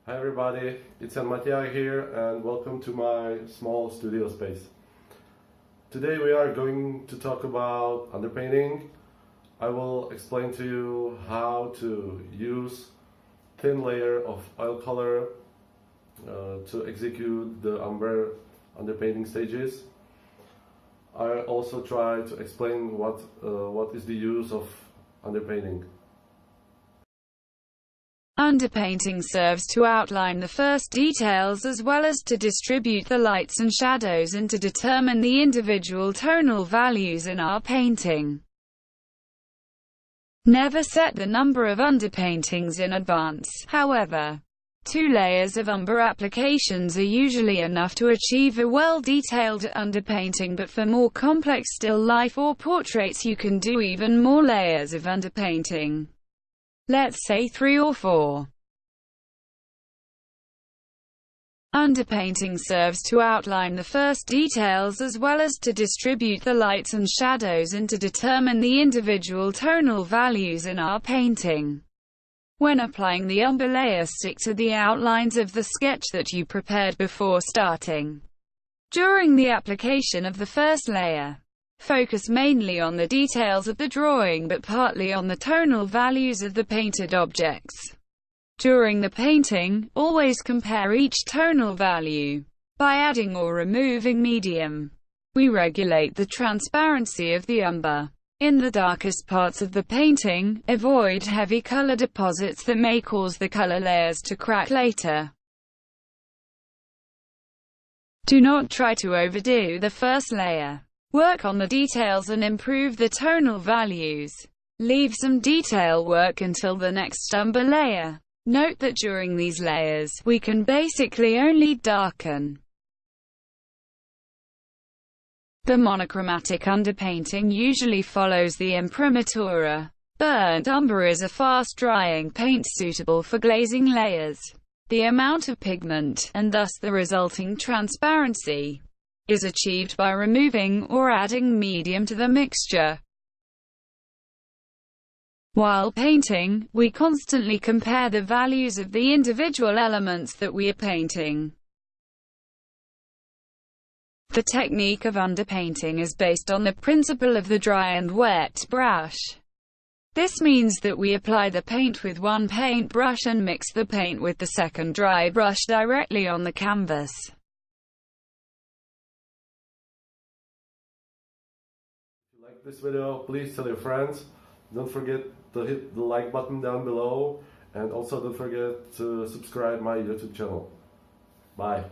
Hi everybody, it's Eyck here and welcome to my small studio space. Today we are going to talk about underpainting. I will explain to you how to use thin layer of oil color to execute the underpainting stages. I also try to explain what is the use of underpainting. Underpainting serves to outline the first details as well as to distribute the lights and shadows and to determine the individual tonal values in our painting. Never set the number of underpaintings in advance, however. 2 layers of umber applications are usually enough to achieve a well-detailed underpainting, but for more complex still life or portraits you can do even more layers of underpainting. Let's say 3 or 4. Underpainting serves to outline the first details as well as to distribute the lights and shadows and to determine the individual tonal values in our painting. When applying the umber layer, stick to the outlines of the sketch that you prepared before starting. During the application of the first layer, focus mainly on the details of the drawing but partly on the tonal values of the painted objects. During the painting, always compare each tonal value. By adding or removing medium, we regulate the transparency of the umber. In the darkest parts of the painting, avoid heavy color deposits that may cause the color layers to crack later. Do not try to overdo the first layer. Work on the details and improve the tonal values. Leave some detail work until the next umber layer. Note that during these layers, we can basically only darken. The monochromatic underpainting usually follows the imprimatura. Burnt umber is a fast-drying paint suitable for glazing layers. The amount of pigment, and thus the resulting transparency, is achieved by removing or adding medium to the mixture. While painting, we constantly compare the values of the individual elements that we are painting. The technique of underpainting is based on the principle of the dry and wet brush. This means that we apply the paint with one paintbrush and mix the paint with the second dry brush directly on the canvas. If you like this video, please tell your friends. Don't forget to hit the like button down below, and also don't forget to subscribe my YouTube channel. Bye.